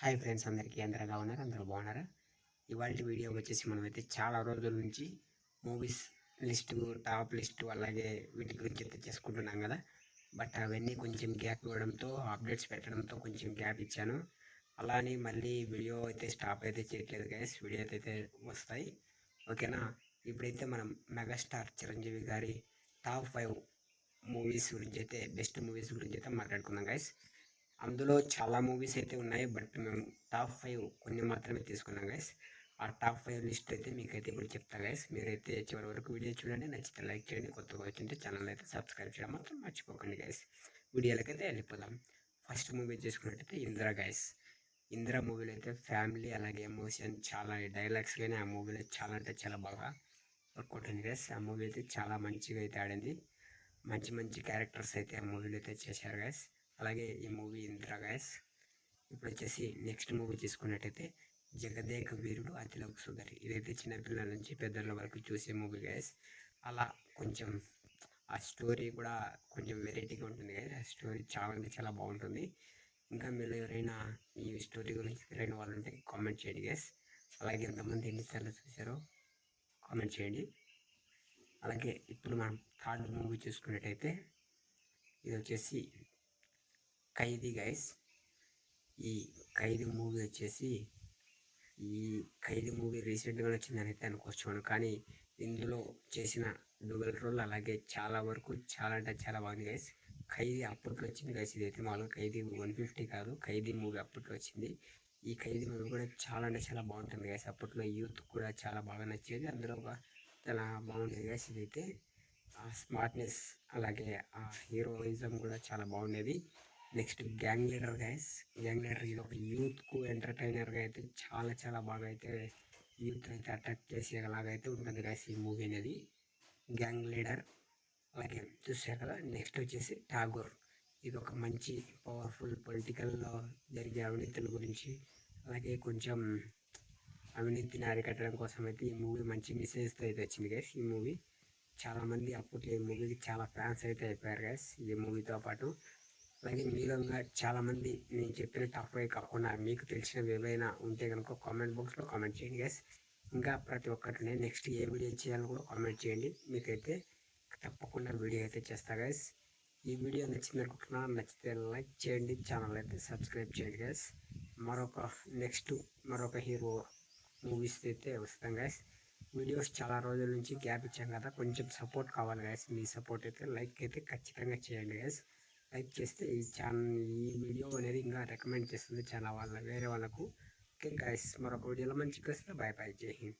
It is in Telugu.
హాయ్ ఫ్రెండ్స్, అందరికీ అందరూ ఎలా ఉన్నారు? అందరూ బాగున్నారా? ఇవాళ వీడియో వచ్చేసి మనమైతే చాలా రోజుల నుంచి మూవీస్ లిస్టు, టాప్ లిస్టు, అలాగే వీటి గురించి అయితే చేసుకుంటున్నాం కదా. బట్ అవన్నీ కొంచెం గ్యాప్ ఇవ్వడంతో, అప్డేట్స్ పెట్టడంతో కొంచెం గ్యాప్ ఇచ్చాను. అలానే మళ్ళీ వీడియో అయితే స్టాప్ అయితే చేయట్లేదు గైస్. వీడియో అయితే వస్తాయి, ఓకేనా. ఇప్పుడైతే మనం మెగాస్టార్ చిరంజీవి గారి టాప్ 5 మూవీస్ గురించి అయితే, బెస్ట్ మూవీస్ గురించి అయితే మాట్లాడుకుందాం గైస్. అందులో చాలా మూవీస్ అయితే ఉన్నాయి, బట్ మేము టాప్ 5 కొన్ని మాత్రమే తీసుకున్నాం గైస్. ఆ టాప్ 5 లిస్ట్ అయితే మీకైతే ఇప్పుడు చెప్తా గైస్. మీరైతే చివరి వరకు వీడియో చూడండి, నచ్చితే లైక్ చేయండి, కొత్తగా వచ్చింటే ఛానల్ అయితే సబ్స్క్రైబ్ చేయడం మాత్రం మర్చిపోకండి గైస్. వీడియోలకైతే వెళ్ళిపోదాం. ఫస్ట్ మూవీ చేసుకున్నట్టయితే ఇందిరా గైస్. ఇందిరా మూవీలో అయితే ఫ్యామిలీ అలాగే ఎమోషన్, చాలా డైలాగ్స్ కానీ ఆ మూవీలో చాలా అంటే చాలా బాగా వర్కౌట్ అయింది గైస్. ఆ మూవీ అయితే చాలా మంచిగా అయితే ఆడింది. మంచి మంచి క్యారెక్టర్స్ అయితే ఆ మూవీలో అయితే చేశారు గైస్. అలాగే ఈ మూవీ ఇందిరా గైస్. ఇప్పుడు వచ్చేసి నెక్స్ట్ మూవీ తీసుకున్నట్టయితే జగదేక వీరుడు అతిలోక సుందరి. ఇదైతే చిన్నపిల్లల నుంచి పెద్దల వరకు చూసే మూవీ గైస్. అలా కొంచెం ఆ స్టోరీ కూడా కొంచెం వెరైటీగా ఉంటుంది గైస్. ఆ స్టోరీ చాలా అంటే చాలా బాగుంటుంది. ఇంకా మీరు ఎవరైనా ఈ స్టోరీ గురించి తెలియని వాళ్ళు ఉంటే కామెంట్ చేయండి గైస్. అలాగే ఎంతమంది ఎన్నిసార్లు చూసారో కామెంట్ చేయండి. అలాగే ఇప్పుడు మనం థర్డ్ మూవీ చూసుకున్నట్టయితే ఇది వచ్చేసి ఖైదీ గైస్. ఈ ఖైదీ మూవీ వచ్చేసి రీసెంట్గా వచ్చిందని అయితే అనుకోవచ్చు, కానీ ఇందులో చేసిన డ్యూయల్ రోల్ అలాగే చాలా వరకు చాలా అంటే చాలా బాగుంది గైస్. ఖైదీ అప్పట్లో వచ్చింది గైస్. ఇదైతే మామూలుగా ఖైదీ 150 కాదు, ఖైదీ మూవీ అప్పట్లో వచ్చింది. ఈ ఖైదీ మూవీ కూడా చాలా అంటే చాలా బాగుంటుంది గైస్. అప్పట్లో యూత్ కూడా చాలా బాగా నచ్చేది. అందులో చాలా బాగుండేది గైస్. ఇదైతే ఆ స్మార్ట్నెస్ అలాగే ఆ హీరోయిజం కూడా చాలా బాగుండేది. Next gang leader guys. Gang leader ఇది ఒక యూత్కు ఎంటర్టైనర్గా అయితే చాలా చాలా బాగా అయితే యూత్ అయితే అట్రాక్ట్ చేసేలాగా అయితే ఉంటుంది గైస్ ఈ మూవీ అనేది, గ్యాంగ్ లీడర్. అలాగే చూసారు కదా. నెక్స్ట్ వచ్చేసి ఠాగూర్. ఇది ఒక మంచి పవర్ఫుల్ పొలిటికల్లో జరిగే అవినీతుల గురించి, అలాగే కొంచెం అవినీతిని అరికట్టడం కోసం అయితే ఈ మూవీ మంచి మెసేజ్తో అయితే వచ్చింది గైస్. ఈ మూవీ చాలామంది అప్పట్లో ఈ మూవీకి చాలా ఫ్యాన్స్ అయితే అయిపోయారు గైస్ ఈ మూవీతో పాటు. అలాగే మీలో చాలామంది నేను చెప్పిన టాప్ 5 కాకుండా మీకు తెలిసినవి ఏవైనా ఉంటే కనుక కామెంట్ బాక్స్లో కామెంట్ చేయండి గైస్. ఇంకా ప్రతి ఒక్కరిని నెక్స్ట్ ఏ వీడియో చేయాలని కూడా కామెంట్ చేయండి. మీకైతే తప్పకుండా వీడియో అయితే చేస్తా గైస్. ఈ వీడియో నచ్చింది అనుకుంటున్నా. నచ్చితే లైక్ చేయండి, ఛానల్ అయితే సబ్స్క్రైబ్ చేయండి గైస్. మరొక హీరో మూవీస్ అయితే వస్తాం గైస్. వీడియోస్ చాలా రోజుల నుంచి గ్యాప్ ఇచ్చాం కదా, కొంచెం సపోర్ట్ కావాలి గైస్. మీ సపోర్ట్ అయితే లైక్ అయితే ఖచ్చితంగా చేయండి గైస్. లైక్ చేస్తే ఈ వీడియో అనేది ఇంకా రికమెండ్ చేస్తుంది చాలా వేరే వాళ్ళకు. ఓకే గైస్, మరొక వీడియోలో మంచిగా వస్తే బాయ్ బాయ్, జై హింద్.